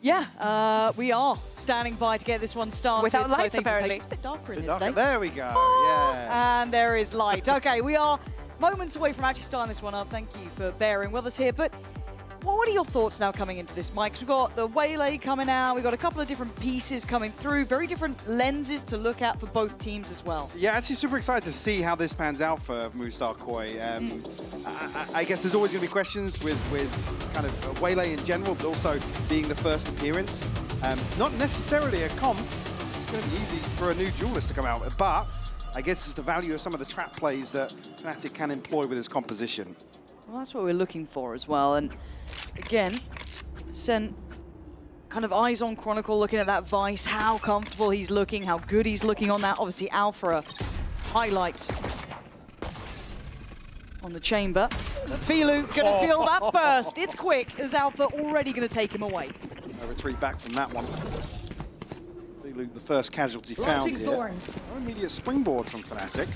Yeah, we are standing by to get this one started. Without lights, so apparently. It's a bit darker in Bit here darker. today. There we go. Oh, Yeah. and there is light. Okay, we are moments away from actually starting this one up. Thank you for bearing with us here. But what are your thoughts now coming into this, Mike? We've got the Waylay coming out. We've got a couple of different pieces coming through. Very different lenses to look at for both teams as well. Yeah, actually super excited to see how this pans out for Movistar KOI. I guess there's always going to be questions with kind of Waylay in general, but also being the first appearance. It's not necessarily a comp. It's going to be easy for a new duelist to come out, but I guess it's the value of some of the trap plays that Fnatic can employ with his composition. Well, that's what we're looking for as well. And again, Sen kind of eyes on Chronicle, looking at that Vice, how comfortable he's looking, how good he's looking on that. Obviously, Alpha highlights on the chamber. Filu gonna feel that first. It's quick, as Alpha already gonna take him away. A retreat back from that one. Filu, the first casualty found here. No immediate springboard from Fnatic.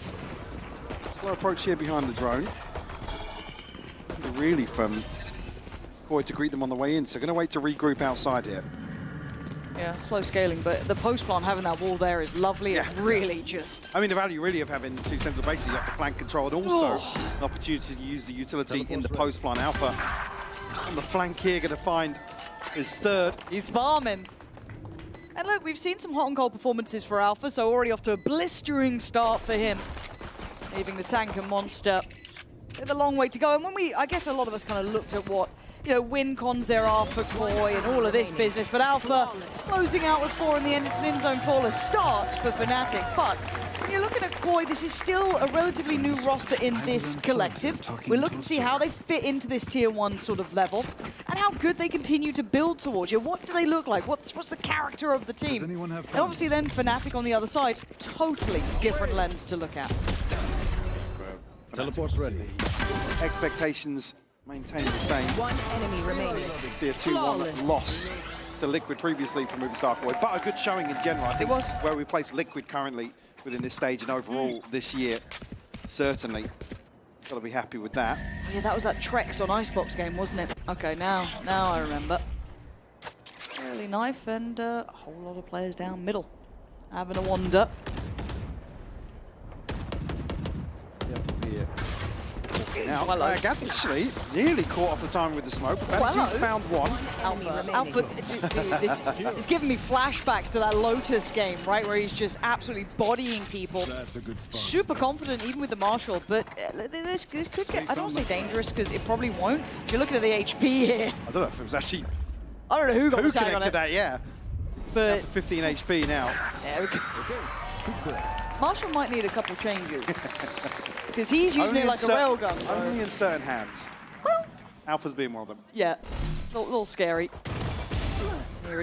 Slow approach here behind the drone. Really from KOI to greet them on the way in, so going to wait to regroup outside here. Yeah, slow scaling, but the post plant having that wall there is lovely. Yeah. And really just... I mean, the value really of having two central bases, you have the flank control, and also an opportunity to use the utility in the post plant. Alpha on the flank here, going to find his third. He's farming. And look, we've seen some hot and cold performances for Alpha, so already off to a blistering start for him. Leaving the tank and monster with a long way to go. And when I guess a lot of us kind of looked at what, win cons there are for KOI and all of this business, but Alpha closing out with 4 in the end. It's an in-zone flawless start for Fnatic. But when you're looking at KOI, this is still a relatively new roster in this collective. We're looking to see how they fit into this tier 1 sort of level and how good they continue to build towards you. What do they look like? What's the character of the team? And obviously then Fnatic on the other side, totally different lens to look at. Teleport's ready. Expectations maintained the same. One enemy remaining. See a 2-1 loss to Liquid previously from Movistar KOI, but a good showing in general. I think where we place Liquid currently within this stage and overall this year, certainly got to be happy with that. Oh yeah, that was that Trex on Icebox game, wasn't it? Okay, now I remember. Early knife and a whole lot of players down middle, having a wander. Now, actually nearly caught off the timing with the smoke, but Baptiste's found one. Alpha it's giving me flashbacks to that Lotus game, right, where he's just absolutely bodying people. That's a good spot. Super confident, even with the Marshal, but this could get, I don't want to say dangerous, because it probably won't. If you're looking at the HP here, I don't know if it was actually... I don't know who got the tag on connected it. that, yeah. But down to 15 HP now. Yeah, Marshall might need a couple changes. Because he's using it like a railgun. Only in certain hands. Well, Alpha's being one of them. Yeah, a little scary.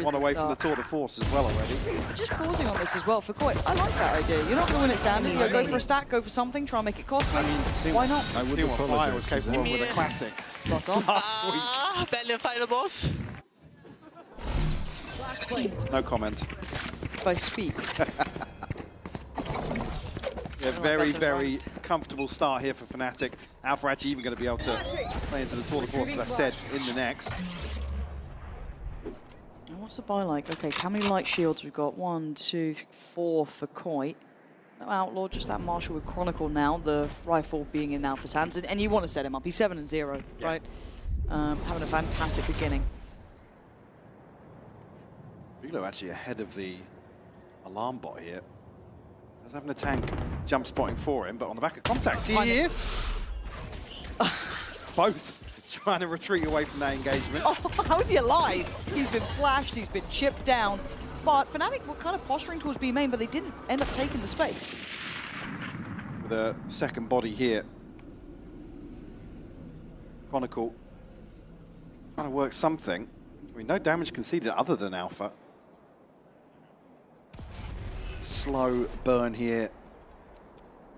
One away from the tour de force as well already. Just pausing on this as well for KOI. I like that idea. You're not going to win it standing. You go for a stack, go for something, try and make it costly. I mean, why not? I would have Fire was capable with a classic Spot on. last week. Battle final boss. No comment. If I speak. Yeah, very, very comfortable start here for Fnatic. Alpha actually even going to be able to play into the tour de force, as I said, in the next. What's the buy like? Okay, how many light shields we've got? 1, 2, 3, 4 for KOI. No Outlaw, just that Marshal with Chronicle now, the rifle being in Alpha's hands. And you want to set him up. He's 7-0, yeah. right? Having a fantastic beginning. Vilo actually ahead of the alarm bot here. He's having a tank jump spotting for him, but on the back of contact here. Both trying to retreat away from that engagement. Oh, how is he alive? He's been flashed, he's been chipped down. But Fnatic were kind of posturing towards B main, but they didn't end up taking the space. With a second body here. Chronicle trying to work something. I mean, no damage conceded other than Alpha. Slow burn here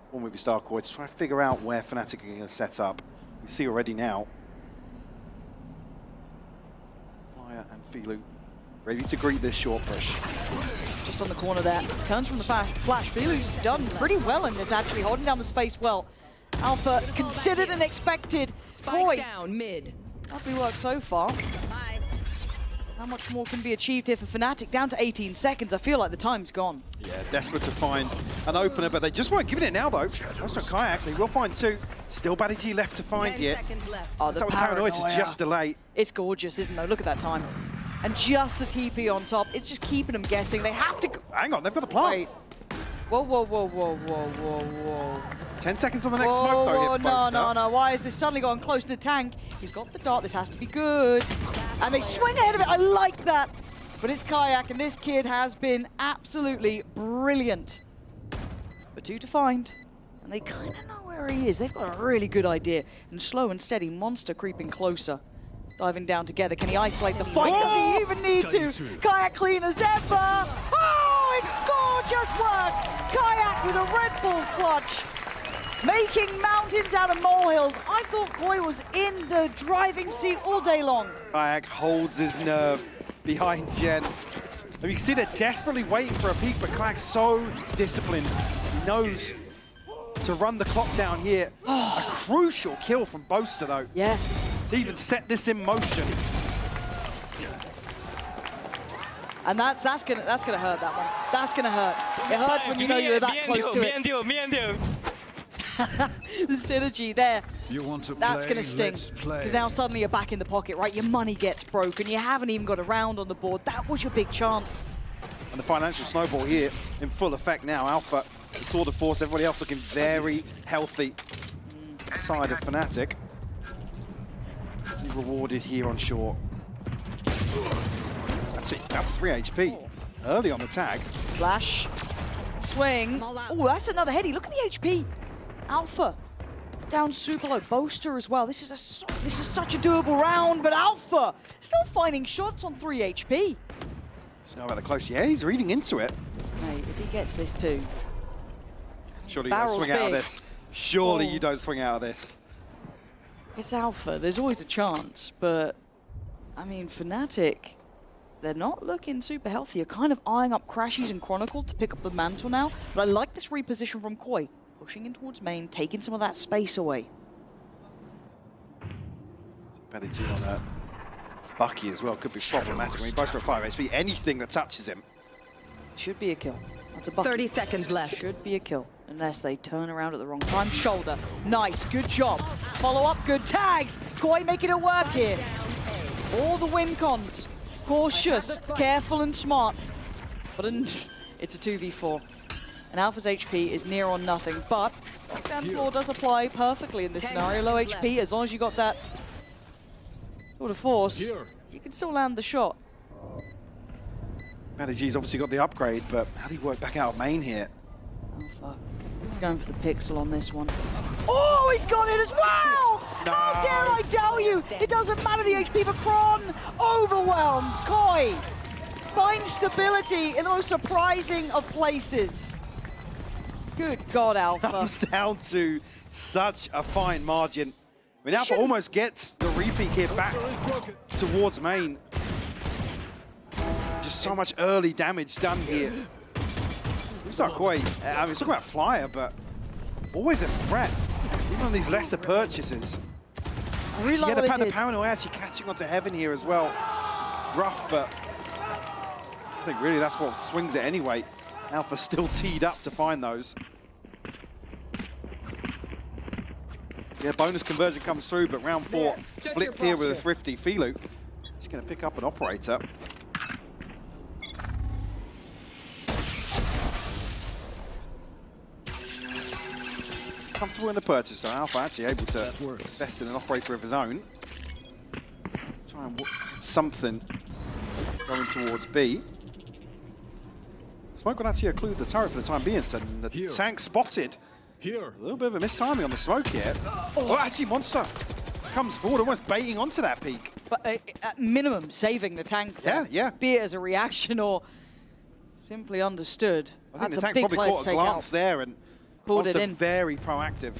for Movistar KOI to try to figure out where Fnatic are going to set up. You see already now. Fire and Filu ready to greet this short push. Just on the corner there. Turns from the flash. Filu's done pretty well in this, actually, holding down the space well. Alpha considered and expected. KOI down mid. Lovely work so far. How much more can be achieved here for Fnatic? Down to 18 seconds. I feel like the time's gone. Yeah, desperate to find an opener, but they just weren't giving it now, though. Also, Kayak, they will find two. Still Baddy left to find here. Oh, the paranoia to just delay. It's gorgeous, isn't it? Look at that time. And just the TP on top. It's just keeping them guessing. They have to... Hang on, they've got the plant. Wait. Whoa, whoa, whoa, whoa, whoa, whoa, whoa. 10 seconds on the next Whoa, smoke, though. whoa, Here for no, no, Post-timeout. no. Why is this suddenly going close to tank? He's got the dart. This has to be good. And they swing ahead of it. I like that. But it's Kayak, and this kid has been absolutely brilliant. But two to find. And they kind of know where he is. They've got a really good idea. And slow and steady, Monster creeping closer. Diving down together. Can he isolate the fight? Does he even need to? Kayak clean as ever. Oh, it's gorgeous work. Kayak with a Red Bull clutch. Making mountains out of molehills. I thought Koi was in the driving seat all day long. Kayak holds his nerve behind Jen. And you can see they're desperately waiting for a peak, but Kayak's so disciplined. He knows to run the clock down here. A crucial kill from Boaster, though. Yeah. To even set this in motion. And that's gonna hurt, that one. That's gonna hurt. It hurts when you know you're that close to it. The synergy there. You want to That's play? going to sting, because now suddenly you're back in the pocket, right? Your money gets broken. You haven't even got a round on the board. That was your big chance. And the financial snowball here in full effect now. Alpha, the tour de force, everybody else looking very healthy. Side of Fnatic. Is he rewarded here on shore? That's it, about 3 HP. Early on the tag. Flash. Swing. Oh, that's another heady. Look at the HP. Alpha. Down super low. Boaster as well. This is such a doable round, but Alpha still finding shots on 3 HP. So about the close. Yeah, he's reading into it. Mate, if he gets this too. Surely you don't swing out of big. this. Surely Oh. you don't swing out of this. It's Alpha. There's always a chance, but I mean, Fnatic, they're not looking super healthy. You're kind of eyeing up Crashies and Chronicle to pick up the mantle now, but I like this reposition from Koi. Pushing in towards main, taking some of that space away. Better G on that. Bucky as well could be problematic. I mean, both are 5 HP. Anything that touches him. Should be a kill. That's a bucket. 30 seconds left. Should be a kill, unless they turn around at the wrong time. Shoulder. Nice. Good job. Follow up. Good tags. Koi making it work here. All the win cons. Cautious, careful and smart. But it's a 2v4. And Alpha's HP is near on nothing, but lockdown floor does apply perfectly in this scenario. Low HP, as long as you got that sort of force, you can still land the shot. Matty G's obviously got the upgrade, but how do you work back out of main here? Alpha, he's going for the pixel on this one. Oh, he's got it as well! No. How dare I tell you? It doesn't matter the HP for Kron. Overwhelmed. Koi finds stability in the most surprising of places. Good God, Alpha. Comes down to such a fine margin. I mean, Alpha almost gets the repeat here back towards main. Just so much early damage done here. Looks like Koi, I mean, talking about Flyer, but always a threat. Even on these lesser purchases. I really like Yeah, what they the did. paranoia actually catching onto Heaven here as well. Rough, but I think really that's what swings it anyway. Alpha still teed up to find those. Yeah, bonus conversion comes through, but round 4 flipped here with a thrifty. Filu, he's going to pick up an operator. Comfortable in the purchase, so Alpha actually able to invest in an operator of his own. Try and something going towards B. Smoke will actually occlude the turret for the time being, so the tank spotted. Here. A little bit of a mistiming on the smoke here. Oh, actually, Monster comes forward, almost baiting onto that peak. But at minimum, saving the tank there. Yeah. Be it as a reaction or simply understood. I think That's the a tank's big probably player to caught a take glance out. there and Pulled it Monster in. very proactive.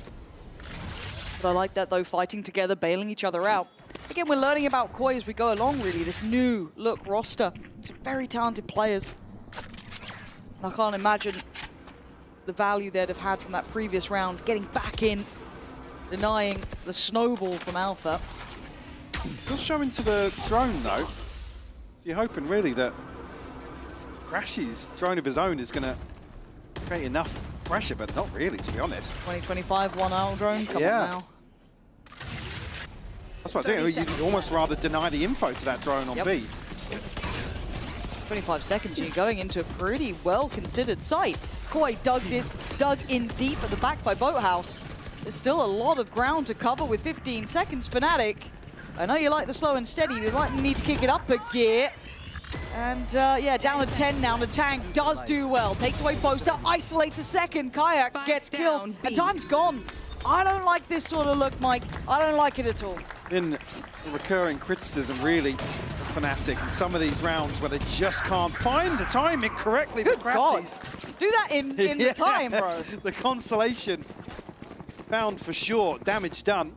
But I like that, though, fighting together, bailing each other out. Again, we're learning about Koi as we go along, really. This new look roster. Some very talented players. And I can't imagine the value they'd have had from that previous round, getting back in, denying the snowball from Alpha. Still showing to the drone, though. So You're hoping really that Crashy's drone of his own is going to create enough pressure, but not really, to be honest. 2025 one-hour drone, come on now. That's what I think. You'd almost rather deny the info to that drone on B. 25 seconds, you're going into a pretty well-considered site. Koi dug in deep at the back by Boathouse. There's still a lot of ground to cover with 15 seconds. Fnatic, I know you like the slow and steady, you might need to kick it up a gear. And yeah, down to 10 now. The tank does do well. Takes away Poster, isolates a second. Kayak gets killed, and time's gone. I don't like this sort of look, Mike. I don't like it at all. In recurring criticism, really, of Fnatic in some of these rounds where they just can't find the timing correctly. Good God. Do that in the time, bro. The consolation found for sure. Damage done.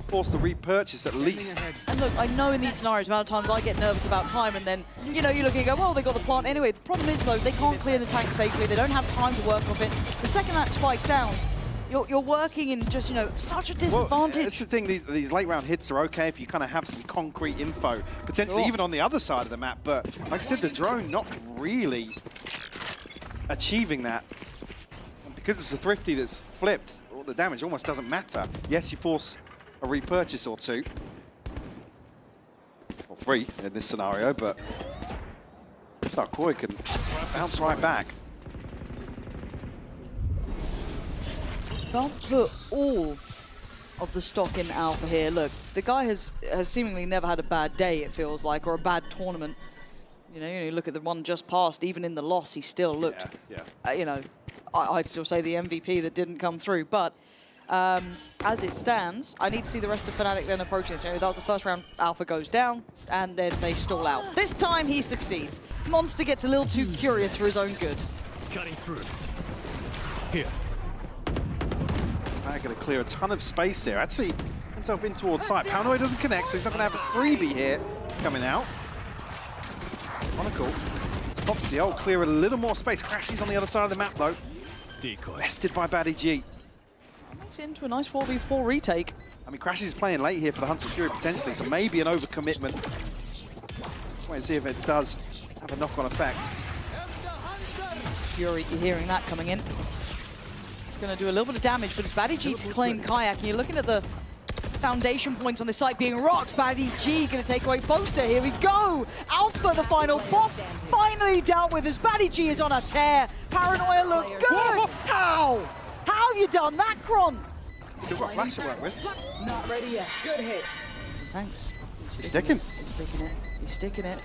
Forced to repurchase at least. And look, I know in these scenarios, amount of times I get nervous about time, and then, you know, you look and go, well, they got the plant anyway. The problem is, though, they can't clear the tank safely. They don't have time to work off it. The second that spikes down, you're working in just, you know, such a disadvantage. Well, it's the thing, these late round hits are okay if you kind of have some concrete info, potentially even on the other side of the map, but like I said, the drone not really achieving that. And because it's a Thrifty that's flipped, all the damage almost doesn't matter. Yes, you force a repurchase or two, or three in this scenario, but MKOI can bounce right back. Can't put all of the stock in Alpha here. Look, the guy has seemingly never had a bad day, it feels like, or a bad tournament. You know, you look at the one just passed, even in the loss, he still looked, you know, I'd still say the MVP that didn't come through. But as it stands, I need to see the rest of Fnatic then approaching this. That was the first round. Alpha goes down, and then they stall out. This time he succeeds. Monster gets a little too curious for his own good. Cutting through. Here. They're going to clear a ton of space here. Actually, himself in towards side. Paranoid doesn't connect, so he's not going to have a freebie here coming out. Chronicle pops the ult, clear a little more space. Crashes on the other side of the map, though. Decoy. Bested by Baddie G. Makes it into a nice 4v4 retake. I mean, Crashes is playing late here for the Hunter Fury potentially, so maybe an overcommitment. Just wait and see if it does have a knock-on effect. Fury, you're hearing that coming in. It's going to do a little bit of damage, but it's Baddie G to claim Kayak, and you're looking at the foundation points on this site being rocked. Baddie G going to take away Poster. Here we go. Alpha, the final boss, finally dealt with as Baddie G is on a tear. Paranoia look good. Whoa. How? How have you done that, Kron? Still got Flash to work with. Not ready yet. Good hit. Thanks. He's sticking. He's sticking it. He's sticking it.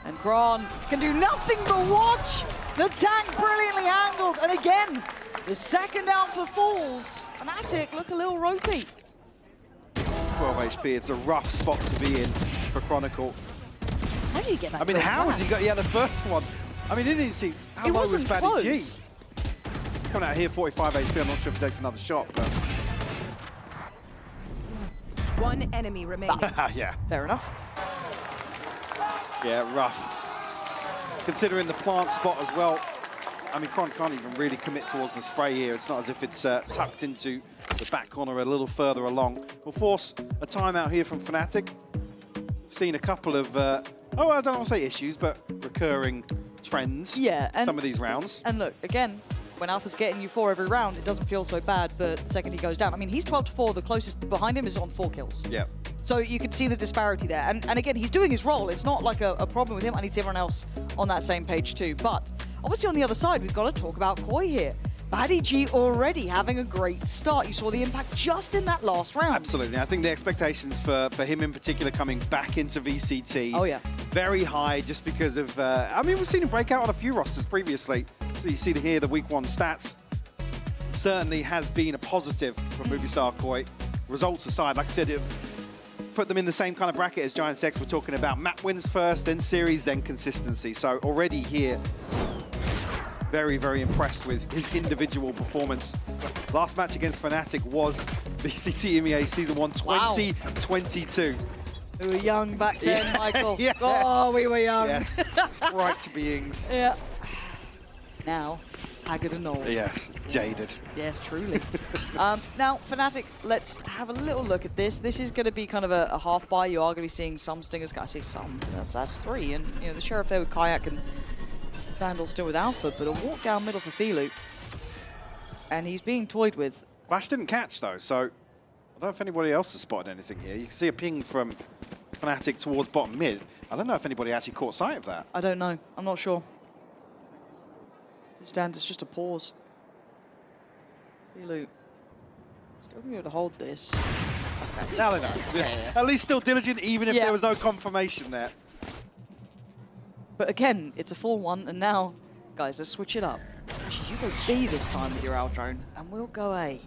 And Kron can do nothing but watch. The tank brilliantly handled. And again, the second Alpha falls. Fnatic look a little ropey. 12 HP, it's a rough spot to be in for Chronicle. How do you get that? I mean, how has he got, the first one. I mean, didn't he see how low was Baddie G? Coming out here, 45 HP, I'm not sure if he takes another shot, but... One enemy remaining. Yeah. Fair enough. Yeah, rough. Considering the plant spot as well, I mean, Kron can't even really commit towards the spray here. It's not as if it's tucked into the back corner a little further along. We'll force a timeout here from Fnatic. We've seen a couple of, I don't want to say issues, but recurring trends. Yeah, and some of these rounds. And look, again, when Alpha's getting you 4 every round, it doesn't feel so bad, but the second he goes down, I mean, he's 12-4, the closest behind him is on 4 kills. Yeah. So you can see the disparity there. And again, he's doing his role. It's not like a problem with him. I need to see everyone else on that same page too. But obviously on the other side, we've got to talk about Koi here. Baddie G already having a great start. You saw the impact just in that last round. Absolutely. I think the expectations for him in particular coming back into VCT, oh yeah, very high just because of, I mean, we've seen him break out on a few rosters previously. So you see here the week 1 stats. Certainly has been a positive for Movie Star Koi. Results aside, like I said, put them in the same kind of bracket as Giants X. We're talking about map wins first, then series, then consistency. So already here, very, very impressed with his individual performance. Last match against Fnatic was VCT EMEA Season 1 2022. We were young back then, Yeah, Michael. yes. Oh, we were young. Yes, sprite beings. Yeah. Now, haggard and old. Yes, jaded. Yes, truly. Now, Fnatic, let's have a little look at this. This is going to be kind of a half buy. You are going to be seeing some Stingers. I say some. That's 3. And, you know, the Sheriff there with Kayak and Vandal still with Alpha, but a walk down middle for Filu. And he's being toyed with. Flash didn't catch, though, so I don't know if anybody else has spotted anything here. You can see a ping from Fnatic towards bottom mid. I don't know if anybody actually caught sight of that. I don't know. I'm not sure. It stands, it's just a pause. Filu. Still going to be able to hold this. Okay. Now they know. Yeah. At least still diligent, even if there was no confirmation there. But again, it's a 4-1, and now, guys, let's switch it up. Actually, you go B this time with your out drone, and we'll go A.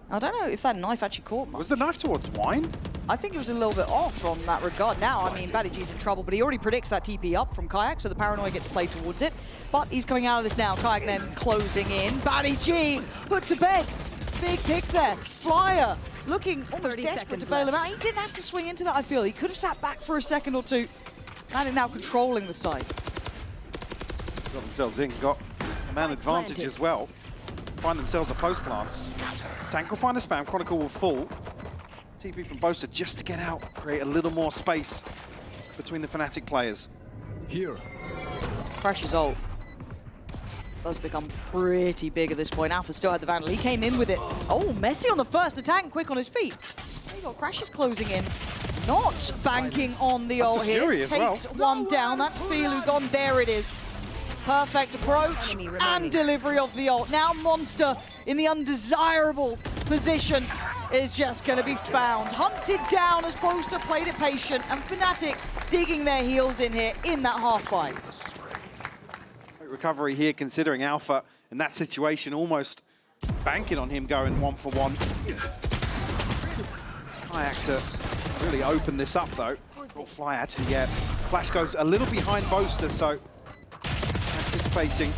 I don't know if that knife actually caught much. Was the knife towards Wine? I think it was a little bit off from that regard. Now, I mean, Baddy's in trouble, but he already predicts that TP up from Kayak, so the paranoia gets played towards it. But he's coming out of this now. Kayak then closing in. Baddy put to bed. Big pick there. Flyer looking almost desperate to bail him out. He didn't have to swing into that, I feel. He could have sat back for a second or two. And now controlling the site. Got themselves in, got a man advantage as well. Find themselves a post plant. Tank will find a spam, Chronicle will fall. TP from Boaster just to get out, create a little more space between the Fnatic players. Here. Crash's ult does become pretty big at this point. Alpha still had the Vandal. He came in with it. Oh, Messi on the first attack, quick on his feet. There you go, Crash's closing in. Not banking on the ult here. Takes one down. That's Filu gone. There it is. Perfect approach and delivery of the ult. Now Monster in the undesirable position is just going to be found. Hunted down as Poster played it patient, and Fnatic digging their heels in here in that half fight. Great recovery here, considering Alpha in that situation, almost banking on him going 1-for-1. Kayak to really open this up though. Fly actually, yeah. Flash goes a little behind Boaster, so anticipating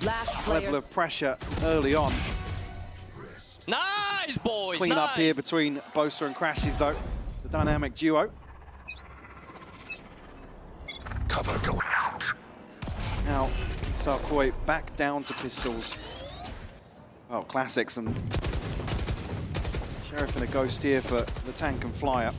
a level of pressure early on. Nice, boys! Clean up here between Boaster and Crashes, though. The dynamic duo. Cover going out. Now, MKOI back down to pistols. Well, classics and Sheriff and a Ghost here for the tank and flyer.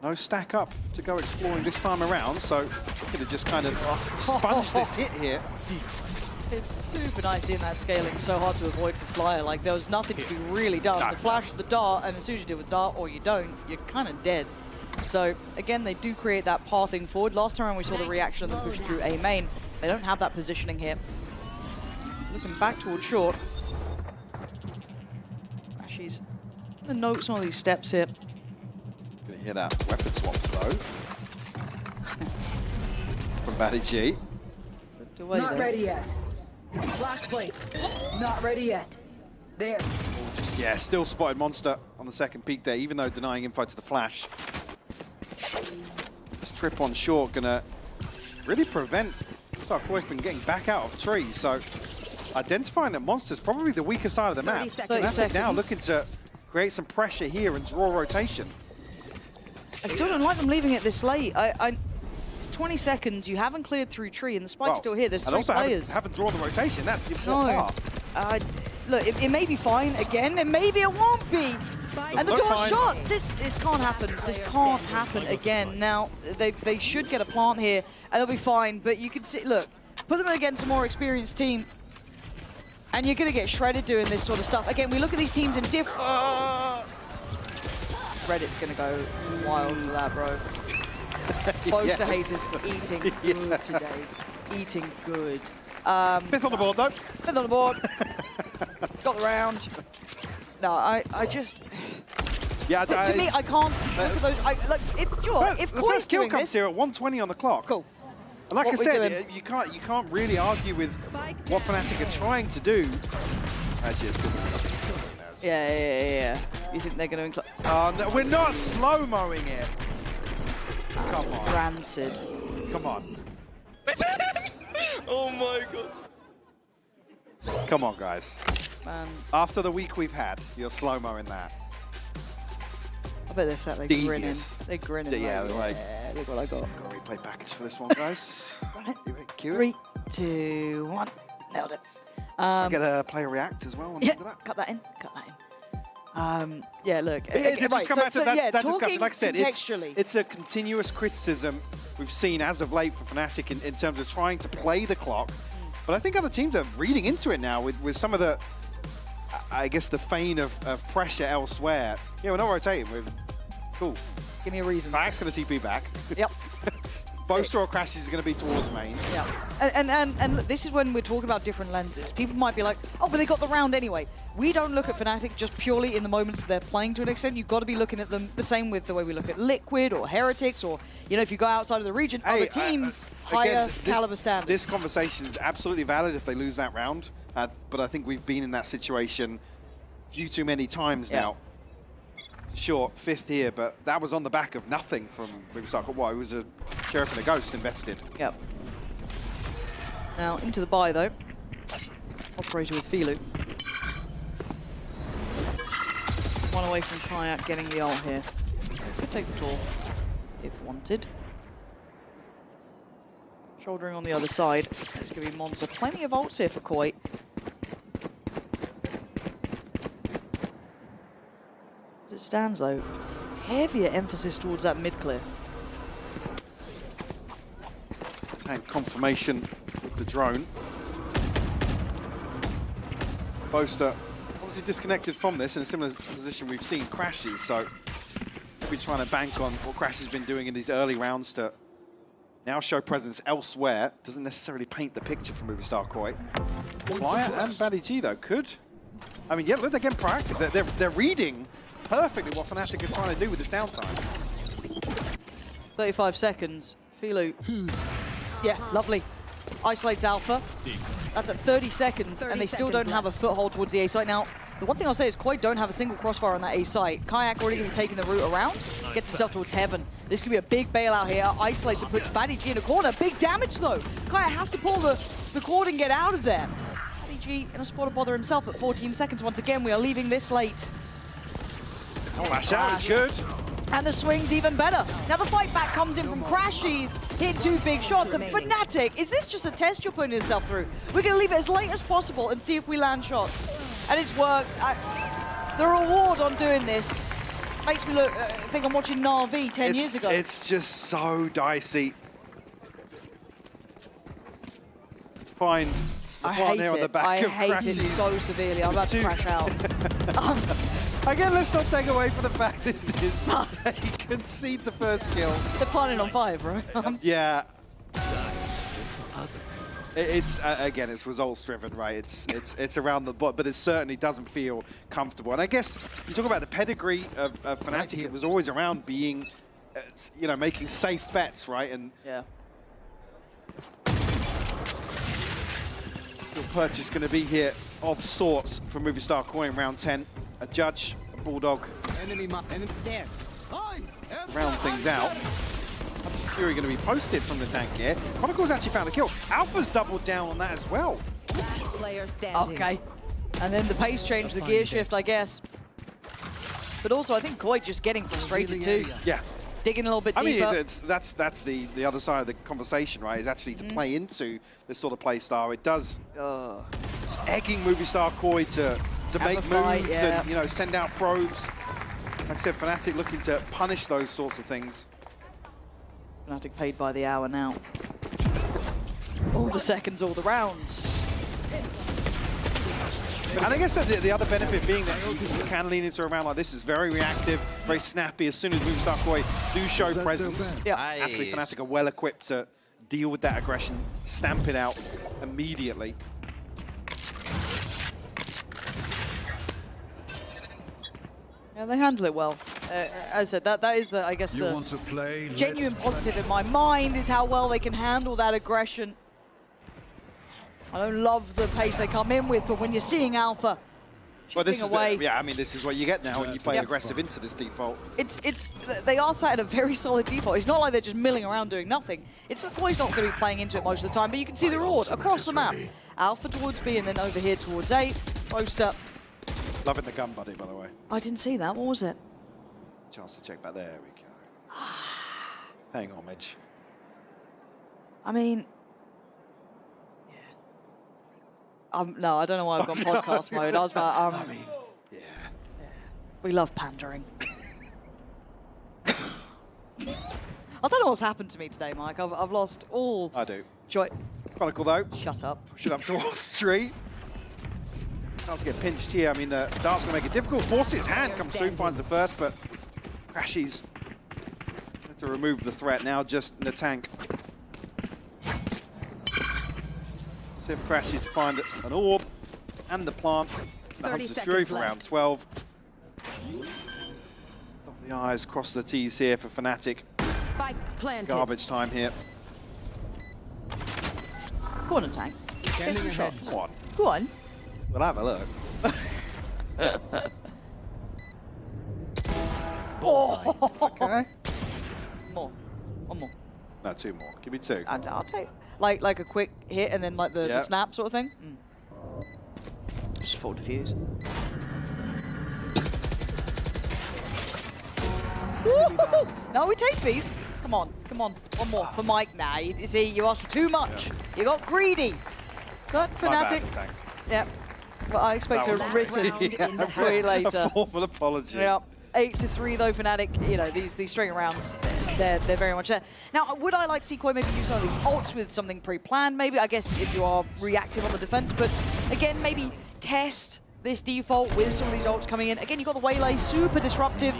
No stack up to go exploring this time around, so could have just kind of sponged this hit here. It's super nice in that scaling, so hard to avoid for Flyer. Like, there was nothing to be really done. The flash, the dart, and as soon as you deal with dart or you don't, you're kind of dead. So, again, they do create that pathing forward. Last time we saw the reaction of them pushing through A main. They don't have that positioning here. Looking back towards short. She's gonna note some of these steps here. Gonna hear that weapon swap though. From Baddy. Not ready yet. Flash plate. Not ready yet. There. Just, yeah, still spotted Monster on the second peak there, even though denying info to the flash. This trip on short gonna really prevent MKOI from getting back out of trees. So identifying that Monster's probably the weaker side of the map. 30 Fnatic now seconds. looking to create some pressure here and draw rotation. I still don't like them leaving it this late. It's 20 seconds, you haven't cleared through tree, and the spike's still here. There's 3 players. Haven't drawn the rotation. That's the important part. Look, it may be fine again, and maybe it won't be. And the door shot. This can't happen. This can't happen again. Now they should get a plant here, and they'll be fine. But you can see, look, put them against a more experienced team, and you're gonna get shredded doing this sort of stuff. Again, we look at these teams in different. Reddit's gonna go wild for that, bro. Poster haters eating good today. Eating good. 5th on the board, though. 5th on the board. Got the round. No, I just... Yeah, to me, I can't look at those... if the Koi's first kill doing comes this... here at 120 on the clock. Cool. And like What I we said, you can't really argue with what Fnatic are trying to do. Actually, it's good. Yeah. You think they're going to... No, we're not slow-moing it. Come on. Rancid. Come on. Oh my god. Come on, guys. Man, After the week we've had, you're slow-moing that. I bet they're sat there grinning. Devious. They're grinning. Yeah, like, like- look what I got. Gotta be Play package for this one, guys. Run it. Cue it. 3, 2, 1. Nailed it. Get a player react as well. On Yeah, top of that. cut that in. Cut that in. Yeah, look. Just come back to that discussion. talking Like I said, contextually. it's a continuous criticism we've seen as of late for Fnatic in terms of trying to play the clock. But I think other teams are reading into it now with some of the, I guess, the feign of pressure elsewhere. Yeah, we're not rotating. We're cool. Give me a reason. Kajak's going to TP back. Yep. Both or crashes is going to be towards main. Yeah. And look, this is when we're talking about different lenses. People might be like, oh, but they got the round anyway. We don't look at Fnatic just purely in the moments they're playing to an extent. You've got to be looking at them the same with the way we look at Liquid or Heretics, or, you know, if you go outside of the region, other teams, higher caliber standards. This conversation is absolutely valid if they lose that round. But I think we've been in that situation few too many times now. Sure, 5th here, but that was on the back of nothing from Movistar. Well, it was a Sheriff and a Ghost invested. Yep. Now, into the buy, though. Operator with Filu. One away from Kayak getting the ult here. Could take the tour, if wanted. Shouldering on the other side. It's going to be Monster. Plenty of ults here for Koi. As it stands, though, heavier emphasis towards that mid-clear. And confirmation with the drone. Boaster obviously disconnected from this in a similar position we've seen Crashes, so we're trying to bank on what Crash has been doing in these early rounds to now show presence elsewhere. Doesn't necessarily paint the picture for Movistar Koi. Quiet and Baddy G though could. I mean, yeah, look, they're getting proactive. They're reading perfectly what Fnatic are trying to do with this downtime. 35 seconds. Filu. Yeah, lovely. Isolates Alpha. That's at 30 seconds, and they still don't have a foothold towards the A site. Now, the one thing I'll say is Koi don't have a single crossfire on that A site. Kayak already going to be taking the route around, gets himself towards heaven. This could be a big bailout here. Isolates and puts Baddy G in a corner. Big damage, though. Kayak has to pull the cord and get out of there. Baddy G in a spot of bother himself at 14 seconds. Once again, we are leaving this late. Flash out is good. And the swing's even better. Now the fight back comes in from Crashies, hit 2 big shots, and Fnatic, is this just a test you're putting yourself through? We're going to leave it as late as possible and see if we land shots. And it's worked. The reward on doing this makes me think I'm watching Na'Vi 10 years ago. It's just so dicey. Find the partner on the back of hate it so severely. I'm about to crash out. Again, let's not take away from the fact this is they concede the first kill. They're planning on 5, right? Yeah. It's again, it's results driven, right? It's around the bot, but it certainly doesn't feel comfortable. And I guess you talk about the pedigree of Fnatic. It was always around being, you know, making safe bets, right? And yeah. Still purchase going to be here of sorts for Movistar Koi in round 10. A Judge, a Bulldog. Enemy there. Round things out. Fury going to be posted from the tank here. Chronicles actually found a kill. Alpha's doubled down on that as well. Player standing. Okay. And then the pace change, the gear shift, I guess. But also, I think Koi just getting frustrated too. Yeah. Digging a little bit deeper. I mean, that's the other side of the conversation, right? Is actually to play into this sort of play style. It does egging Movistar Koi to make moves and, you know, send out probes. Like I said, Fnatic looking to punish those sorts of things. Fnatic paid by the hour now. All the seconds, all the rounds. And I guess the other benefit being that you can lean into a round like this is very reactive, very snappy. As soon as Movistar Koi do show presence, actually Fnatic are well equipped to deal with that aggression, stamp it out immediately. Yeah, they handle it well. As I said, that is, I guess, the genuine positive in my mind is how well they can handle that aggression. I don't love the pace they come in with, but when you're seeing Alpha chipping away... yeah, I mean, this is what you get now when you play aggressive into this default. They are sat at a very solid default. It's not like they're just milling around doing nothing. It's that Koi's not going to be playing into it most of the time, but you can see the reward across the map. Alpha towards B and then over here towards A. Poster. Loving the gun buddy, by the way. I didn't see that. What was it? Chance to check back there. There we go. Paying homage. I mean, yeah. No, I don't know why I've gone podcast mode. I was about, I mean, yeah. we love pandering. I don't know what's happened to me today, Mike. I've lost all I do. joy. Chronicle though. Shut up. Push it up towards street. Starts to get pinched here. I mean, the dart's going to make it difficult. Forces his hand, comes through, finds the first, but crashes. Have to remove the threat now, just in the tank. See if crashes to find an orb and the plant. The Hunter's Fury for round 12. Dot the I's, cross the T's here for Fnatic. Spike planted. Garbage time here. Corner tank. Get some shots. Come on. Go on. We'll have a look. Oh. Okay. More. One more. No, two more. Give me two. I'll take like a quick hit and then like the Yep. snap sort of thing. Just full defuse. Woo-hoo-hoo! No, we take these. Come on, come on. One more for Mike. Nah, you see, you asked for too much. You got greedy. But My bad, Fnatic. tank. Yep. Well, I expect a That was written entry later. A formal apology. Yeah. 8-3 though, Fnatic. You know, these string rounds, they're very much there. Now, would I like to see Koi maybe use some of these ults with something pre-planned? Maybe, I guess, if you are reactive on the defense. But again, maybe test this default with some of these ults coming in. Again, you've got the Waylay, super disruptive.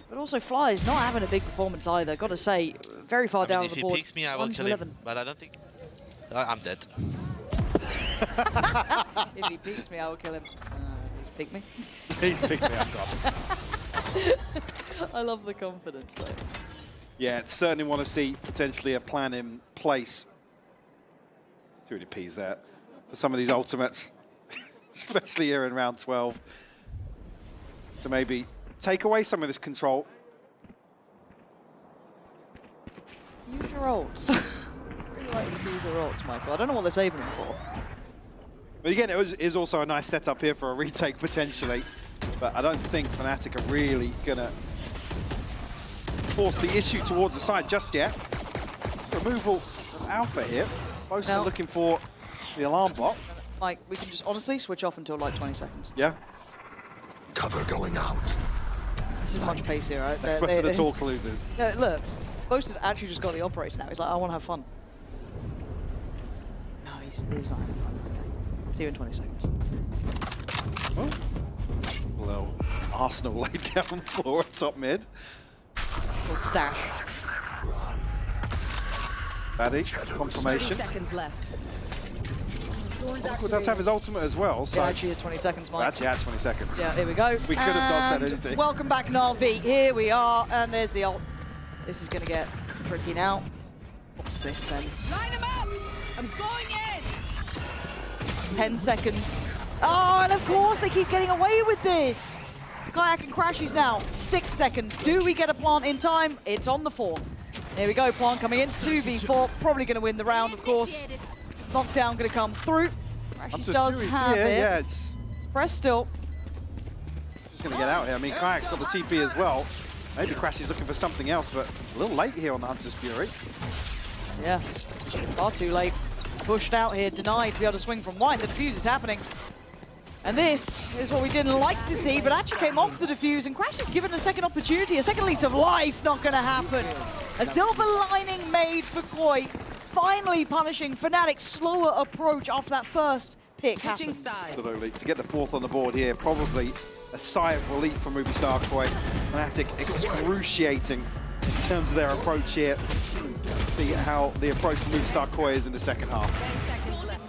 But also Fly's not having a big performance either. Got to say, very far down if the board. he picks me, I will kill him. But I don't think... I'm dead. If he peeks me, I will kill him. He's peeked me. He's picked me up, God. I love the confidence, though. Yeah, certainly want to see potentially a plan in place. Too many P's there for some of these ultimates, especially here in round 12, to maybe take away some of this control. Use your ults. Really like you to use their ults, Michael. I don't know what they're saving them for. But again, it is also a nice setup here for a retake potentially. But I don't think Fnatic are really going to force the issue towards the side just yet. Removal of Alpha here. Most are looking for the alarm bot. Like, we can just honestly switch off until like 20 seconds. Yeah. Cover going out. This is much pacier, right? Especially the Talks losers. No, look, Boast has actually just got the operator now. He's like, I want to have fun. No, he's not having fun. Okay. See you in 20 seconds. Oh. Well, Arsenal laid down on the floor at top mid. Little stash. Paddy, confirmation. 30 seconds left. Well, does have his ultimate as well. So Yeah, actually is 20 seconds, Mike. actually had 20 seconds. Yeah, here we go. We could have not said And anything. welcome back, Na'Vi. Here we are, and there's the ult. This is going to get tricky now. What's this then? Line them up! I'm going in! 10 seconds. Oh, and of course they keep getting away with this. Kayak and crashes now. 6 seconds. Do we get a plant in time? It's on the 4. Here we go, plant coming in. 2v4. Probably going to win the round, of course. Knockdown going to come through. Crashes does have it. Yeah, it's Press still. just going to get out here. I mean, Kayak's got the TP as well. Maybe Crash is looking for something else, but a little late here on the Hunter's Fury. Yeah, far too late. Pushed out here, denied to be able to swing from wide. The defuse is happening. And this is what we didn't like to see, but actually came off the defuse, and Crash is given a second opportunity, a second lease of life. Not going to happen. A silver lining made for Koi, finally punishing Fnatic's slower approach after that first pick happens. Absolutely. To get the 4th on the board here, probably a sigh of relief from Movistar Koi. Fnatic excruciating in terms of their approach here. See how the approach from Movistar Koi is in the second half. 10 seconds left.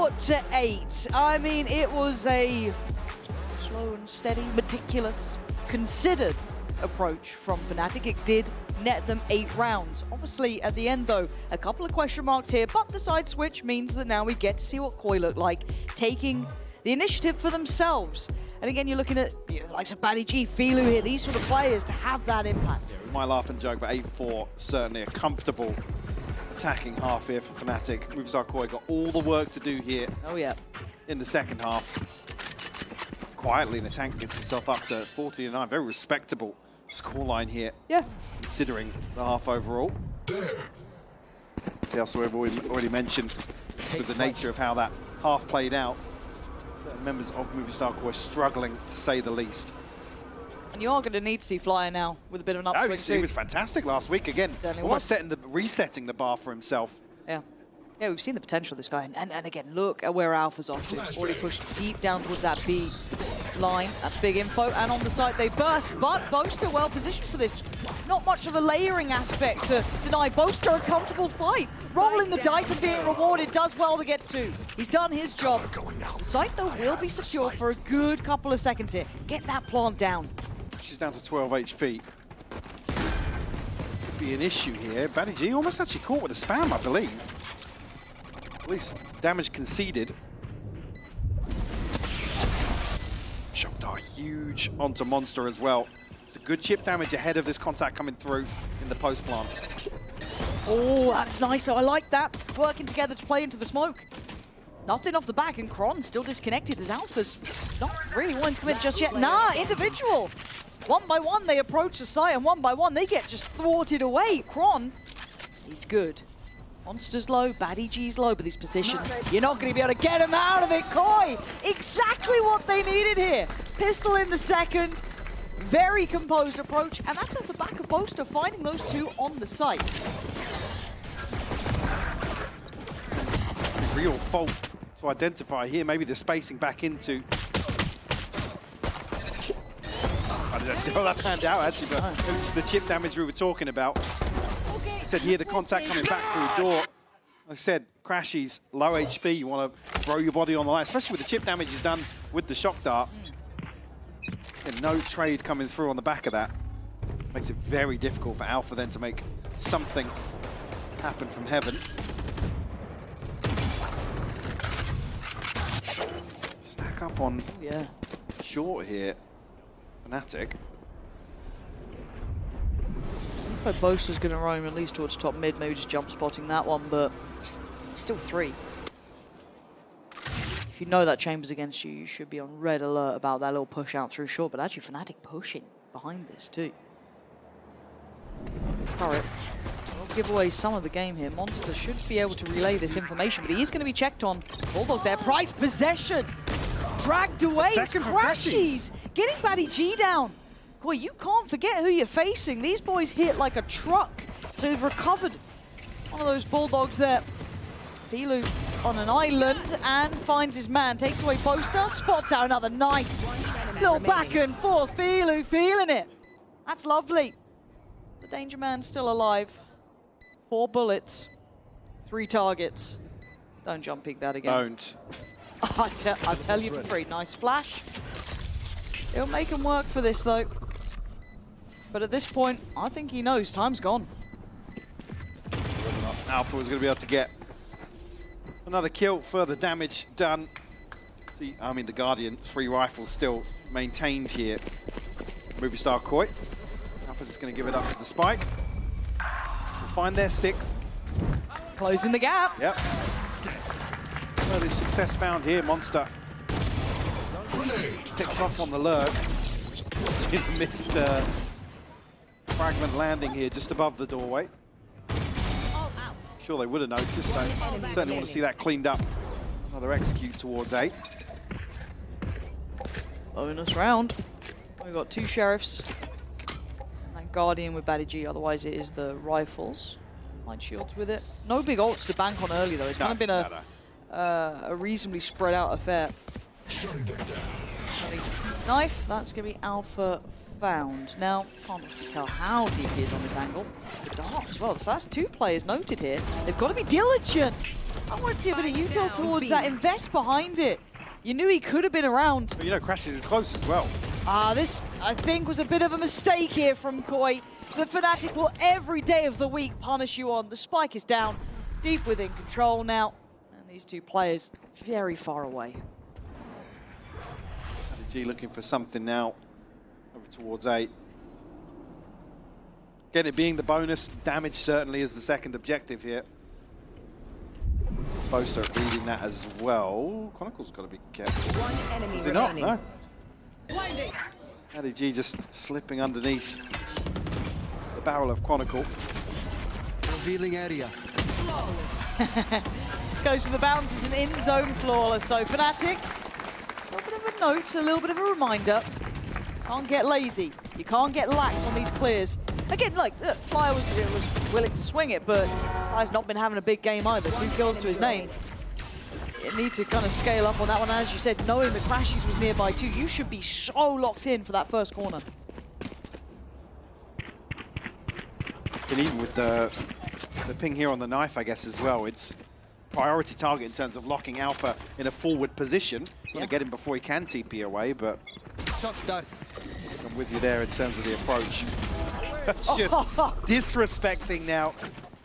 4-8. I mean, it was a slow and steady, meticulous, considered approach from Fnatic. It did net them 8 rounds. Obviously, at the end, though, a couple of question marks here, but the side switch means that now we get to see what KOI look like, taking the initiative for themselves. And again, you're looking at like Batty G, Filu here, these sort of players to have that impact. We might laugh and joke, but 8-4, certainly a comfortable attacking half here for Fnatic. Movistar KOI got all the work to do here. Oh, yeah. In the second half. Quietly, the tank gets himself up to 40-9. Very respectable scoreline here. Yeah. Considering the half overall. See, also we've already mentioned with the nature of how that half played out. Certain members of Movistar KOI struggling, to say the least. And you are going to need to see Flyer now with a bit of an upswing. He was fantastic last week. Again, almost resetting the bar for himself. Yeah. Yeah, we've seen the potential of this guy. And again, look at where Alpha's off to. Already pushed deep down towards that B line. That's big info. And on the side, they burst. But Boaster well positioned for this. Not much of a layering aspect to deny Boaster a comfortable fight. Rolling the dice and being rewarded does well to get 2. He's done his job. The site, though, will be secure for a good couple of seconds here. Get that plant down. She's down to 12 HP. Could be an issue here. Batty G almost actually caught with a spam, I believe. At least damage conceded. Shock dart huge onto Monster as well. It's a good chip damage ahead of this contact coming through in the post plant. Oh, that's nice. So I like that. Working together to play into the smoke. Nothing off the back, and Kron still disconnected as Alpha's not really wanting to commit just yet. Nah, individual. One by one, they approach the site, and one by one, they get just thwarted away. Kron, he's good. Monster's low, Batty G's low, but these positions, you're not going to be able to get him out of it. KOI, exactly what they needed here. Pistol in the second, very composed approach, and that's off the back of Boaster finding those 2 on the site. Real fault to identify here. Maybe the spacing back into. I didn't see how that panned out actually, but it was the chip damage we were talking about. I said here the contact coming back through door. Like I said, Crashies, low HP, you want to throw your body on the line, especially with the chip damage he's done with the shock dart. And no trade coming through on the back of that. Makes it very difficult for Alpha then to make something happen from heaven. Stack up on short here, Fnatic. Looks like Boaster's going to roam at least towards top mid, maybe just jump spotting that one, but still 3. If you know that Chamber's against you, you should be on red alert about that little push out through short, but actually Fnatic pushing behind this too. Turret will give away some of the game here. Monster should be able to relay this information, but he is going to be checked on. Bulldog there, prize possession, dragged away. Crashies getting Batty G down. Boy, you can't forget who you're facing. These boys hit like a truck, so they've recovered one of those Bulldogs there. Filu on an island and finds his man, takes away Boaster, spots out another nice little back and forth. Filu feeling it. That's lovely. The Danger Man's still alive. 4 bullets, 3 targets. Don't jump peek that again. Don't. I'll tell you for free. Nice flash. It'll make him work for this though. But at this point, I think he knows time's gone. Alpha was going to be able to get another kill, further damage done. See, I mean, the Guardian 3 rifles still maintained here. Movistar KOI. Alpha's just going to give it up to the spike. We'll find their 6th. Closing the gap. Yep. Further success found here. Monster picked off on the lurk. See the missed fragment landing here just above the doorway. Sure they would have noticed, so certainly want to see that cleaned up. Another execute towards 8. Bonus round. We've got 2 sheriffs. And that Guardian with Batty G, otherwise it is the rifles. Light shields with it. No big ults to bank on early though. It's kind of been a reasonably spread out affair. Knife, that's going to be Alpha found. Now, can't obviously tell how deep he is on this angle. The dart as well. So that's 2 players noted here. They've got to be diligent. I wanted to see a bit of util towards that, invest behind it. You knew he could have been around. But you know, Crashes is close as well. This, I think, was a bit of a mistake here from Koi. The Fnatic will every day of the week punish you on. The spike is down, deep within control now. And these two players very far away. G looking for something now over towards 8. Again, it being the bonus, damage certainly is the second objective here. Poster reading that as well. Chronicle's got to be careful. One enemy Is he not? remaining. No. ADG just slipping underneath the barrel of Chronicle. Revealing area. Goes to the bounces and in-zone flawless. So Fnatic, a little bit of a note, a little bit of a reminder. Can't get lazy. You can't get lax on these clears. Again, look, Flyer was willing to swing it, but Flyer's not been having a big game either. 2 kills to his name. You need to kind of scale up on that one. As you said, knowing that Crashies was nearby too, you should be so locked in for that first corner. And even with the ping here on the knife, I guess, as well, it's priority target in terms of locking Alpha in a forward position. Want to get him before he can TP away, but I'm with you there in terms of the approach. That's just disrespecting now.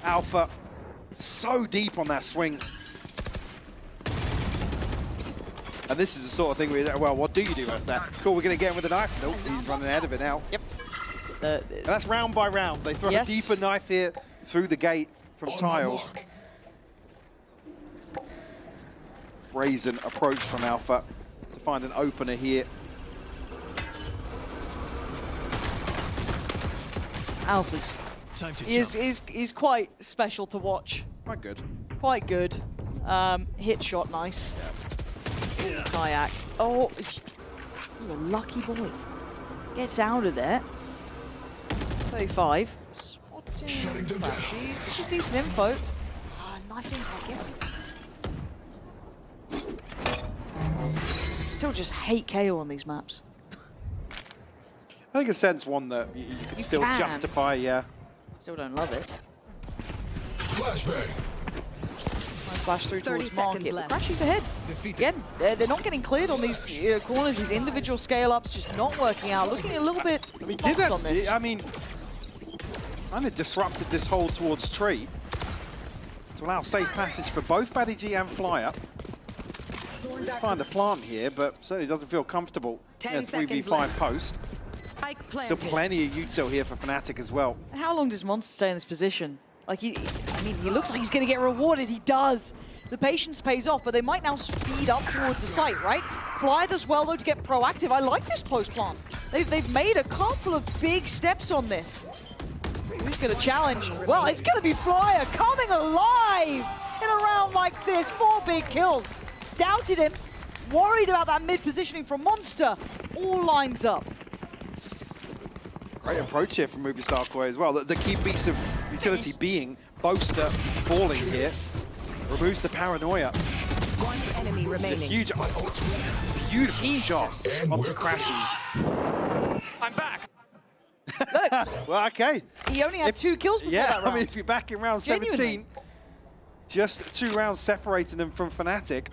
Alpha so deep on that swing. And this is the sort of thing where, well, what do you do as that? Cool, we're going to get him with a knife. Nope, he's running ahead of it now. Yep. And that's round by round. They throw a deeper knife here through the gate from Tiles. Brazen approach from Alpha to find an opener here. Alpha's is quite special to watch. Quite good. Quite good. Hit shot, nice. Yeah. Kayak. Oh, you're a lucky boy. Gets out of there. 35. Spotting Crashies. This is decent info. Knife didn't quite get him. Still just hate KO on these maps. I think a sense one that you can still justify, yeah. Still don't love it. Flashbang. Flash through towards market. Crashies ahead. Again, they're not getting cleared on these corners. These individual scale-ups just not working out. Looking a little bit lost on this. I mean, kind of disrupted this hole towards tree to allow safe passage for both BaddyG and Flyer. Let's find a plant here, but certainly doesn't feel comfortable in a 3v5 post. Still plenty of util here for Fnatic as well. How long does Monster stay in this position? Like, he looks like he's going to get rewarded. He does. The patience pays off, but they might now speed up towards the site, right? Flyer does well, though, to get proactive. I like this post plant. They've made a couple of big steps on this. Who's going to challenge? Well, it's going to be Flyer coming alive in a round like this. 4 big kills. Doubted him. Worried about that mid positioning from Monster. All lines up. Great approach here from Movistar Koi as well. The key piece of utility being Boaster falling here. Removes the paranoia. One enemy remaining. A huge, beautiful shot onto Crashies. I'm back. Well, okay. He only had 2 kills before that round. I mean, if you're back in round 17, just 2 rounds separating them from Fnatic,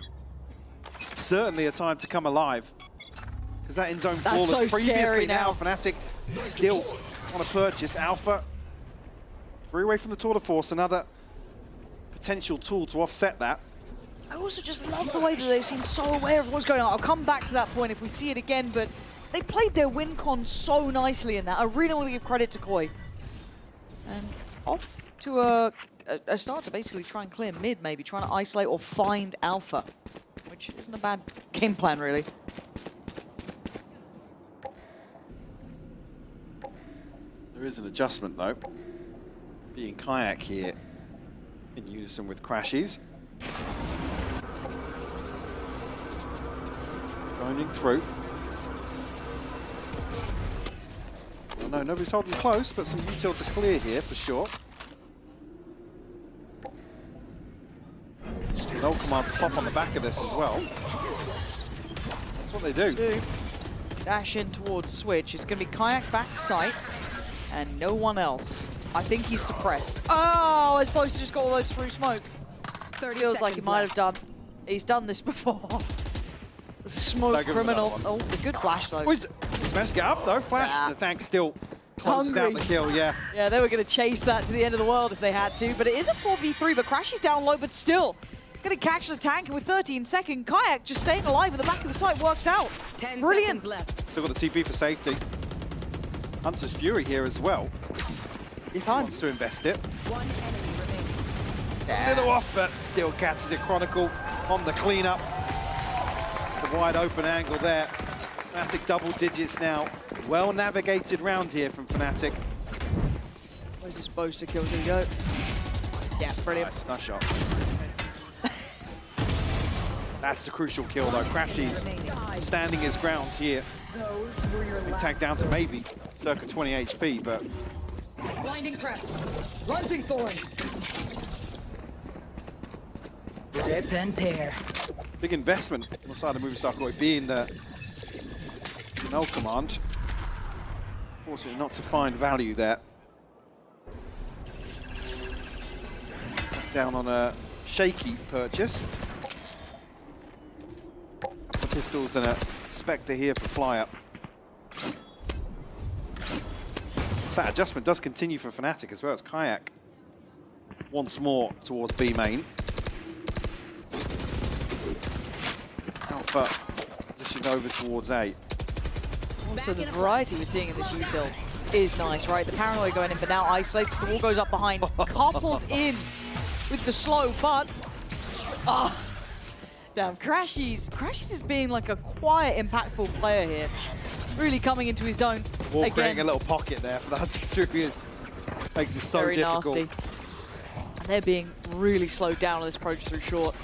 certainly a time to come alive. Because that in-zone flawless so previously now. Fnatic still on a purchase. Alpha, 3 away from the Tour de Force, another potential tool to offset that. I also just love the way that they seem so aware of what's going on. I'll come back to that point if we see it again, but they played their win con so nicely in that. I really want to give credit to Koi. And off to a start to basically try and clear mid, maybe trying to isolate or find Alpha, which isn't a bad game plan, really. There is an adjustment though. Being Kayak here in unison with Crashies. Droning through. Oh no, nobody's holding close, but some util to clear here for sure. No command to pop on the back of this as well. That's what they do. Dash in towards Switch. It's going to be Kayak back site and no one else. I think he's suppressed. Oh, I suppose he just got all those through smoke. Feels like he might have done. He's done this before. The smoke Don't give him criminal. another Oh, the good flash though. Oh, he's managed to get up though. Flash. Yeah. The tank still closes out Hungry. the kill. Yeah. Yeah, they were going to chase that to the end of the world if they had to, but it is a 4v3, but Crash is down low, but still going to catch the tank with 13 seconds. Kayak just staying alive at the back of the site works out. 10 Brilliant. seconds left. Still got the TP for safety. Hunter's Fury here as well. If he wants to invest it. One enemy remaining. A little off, but still catches it. Chronicle on the cleanup. The wide open angle there. Fnatic double digits now. Well navigated round here from Fnatic. Where's this booster kills? Here we go. Yeah, brilliant. Nice shot. That's the crucial kill though. Crashy's standing his ground here. Those were your last. Tank down to maybe circa 20 HP, but Blinding prep. Lunging thorns. Rip and tear. big investment on the side of Movistar KOI being the null command. Fortunately not to find value there. Down on a shaky purchase. Pistols and a Spectre here for fly up. So that adjustment does continue for Fnatic as well as Kayak. Once more towards B main. Alpha positioned over towards A. Also, the variety we're seeing in this util is nice, right? The paranoia going in, but now isolate because the wall goes up behind, coupled in with the slow, but damn, Crashies is being like a quiet, impactful player here. Really coming into his zone. Wall Again, creating a little pocket there for that Fury makes it so very difficult. nasty. And they're being really slowed down on this approach through short.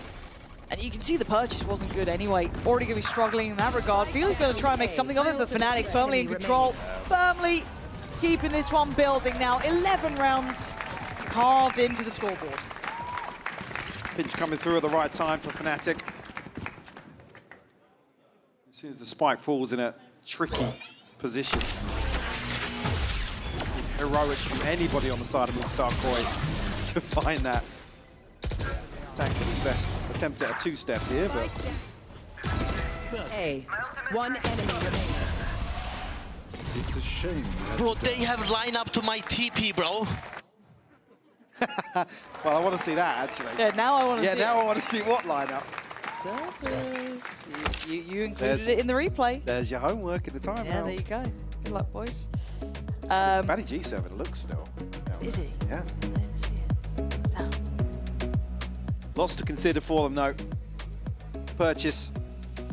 And you can see the purchase wasn't good anyway. Already going to be struggling in that regard. Feels going to try and make something of it, but Fnatic firmly in control. Firmly keeping this one building now. 11 rounds carved into the scoreboard. Pinch coming through at the right time for Fnatic. As soon as the spike falls in a tricky position. Heroic from anybody on the side of Movistar KOI to find that. Tank at his best attempt at a two-step here, but A. One enemy remaining. It's a shame. Bro, they have line up to my TP, bro. well, I want to see that actually. Yeah, now I want to see now I want to see what lineup. Surface. You included There's- it in the replay. There's your homework at the time. Yeah, there you go. Good luck, boys. Batty G7 looks still. Is he? Yeah. I didn't see it. Damn. Lots to consider for them, though. Purchase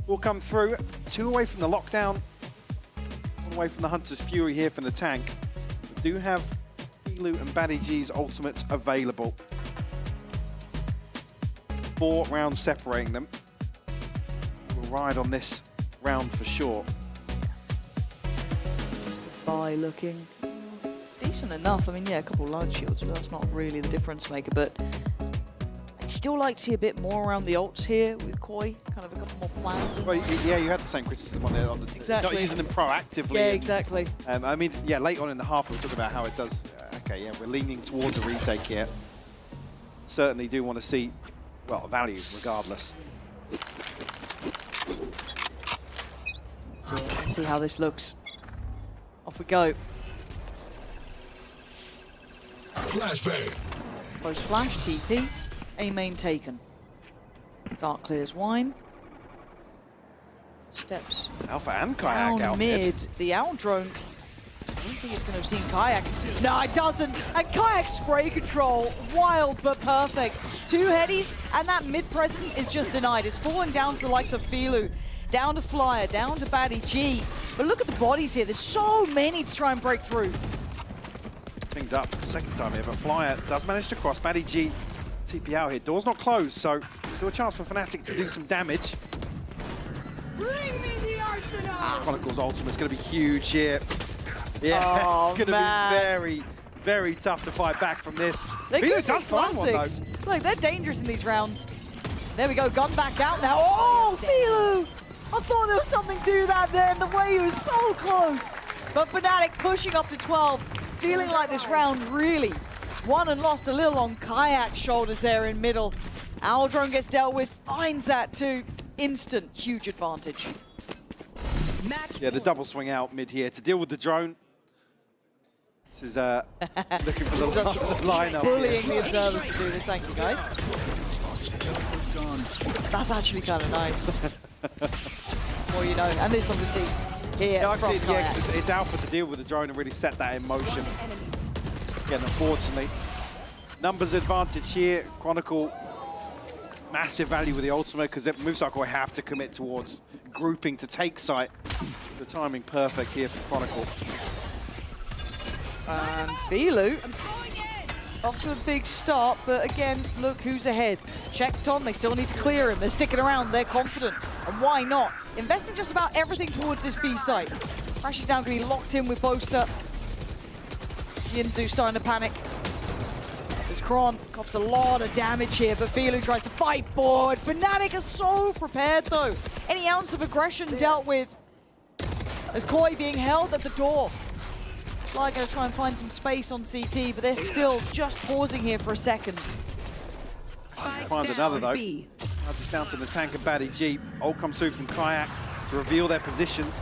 will come through. 2 away from the lockdown. 1 away from the Hunter's Fury here from the tank. We do have Filu and Batty G's ultimates available. 4 rounds separating them. We'll ride on this round for sure. By looking decent enough. I mean, yeah, a couple of large shields, but that's not really the difference maker. But I'd still like to see a bit more around the ults here with KOI. Kind of a couple more plans. Well, yeah, you had the same criticism on the Exactly. not using them proactively. Yeah, and, exactly. I mean, yeah, late on in the half, we talked about how it does. Okay, yeah, we're leaning towards a retake here. Certainly do want to see, well, value regardless. Let's see how this looks. Off we go. Flashbang. Close flash, TP, A main taken. Dark clears wine. Steps Alpha and Kayak down out mid. The owl drone. I don't think it's going to have seen Kayak. No, it doesn't. And Kayak spray control. Wild but perfect. 2 headies, and that mid presence is just denied. It's falling down to the likes of Filu, down to Flyer, down to Batty G. But look at the bodies here. There's so many to try and break through. Pinged up second time here, but Flyer does manage to cross. Batty G TP out here. Door's not closed, so still a chance for Fnatic to do some damage. Bring me the arsenal. Chronicle's ultimate's going to be huge here. Yeah, Oh, it's going to man. be very, very tough to fight back from this. They Filu could be does find one, classics. though. Look, they're dangerous in these rounds. There we go, gun back out now. Oh, Filu! I thought there was something to that then, the way he was so close. But Fnatic pushing up to 12, feeling like this round really won and lost a little on Kayak's shoulders there in middle. Our drone gets dealt with, finds that too. Instant, huge advantage. Yeah, the double swing out mid here to deal with the drone. This is looking for the lineup. Bullying here. the observers to do this, thank you guys. That's actually kind of nice. Well, you know, and this obviously here Yeah, I've from seen, yeah, 'cause Kayak. it's Alpha to deal with the drone and really set that in motion. Again, unfortunately, numbers advantage here. Chronicle, massive value with the ultimate because Movistar Koi have to commit towards grouping to take site. The timing perfect here for Chronicle. And Velu off to a big start, but again, look who's ahead. Checked on, they still need to clear him. They're sticking around, they're confident. And why not? Investing just about everything towards this B site. Crash is now going to be locked in with Boaster. Yinzu starting to panic. As Kron cops a lot of damage here, but Velu tries to fight forward. Fnatic are so prepared though. Any ounce of aggression dealt with. As Koi being held at the door. Fly going to try and find some space on CT, but they're still just pausing here for a second. Find another though. Now just down to the tank and Batty G. Ult comes through from Kayak to reveal their positions.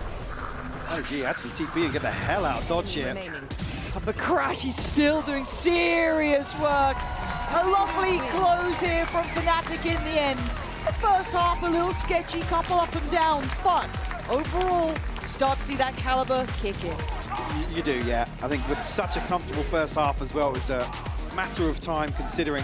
Oh gee, actually TP and get the hell out of dodge here. But Crash is still doing serious work. A lovely close here from Fnatic in the end. The first half a little sketchy, couple up and downs, but overall, you start to see that caliber kick in. You do, yeah. I think with such a comfortable first half as well, it was a matter of time considering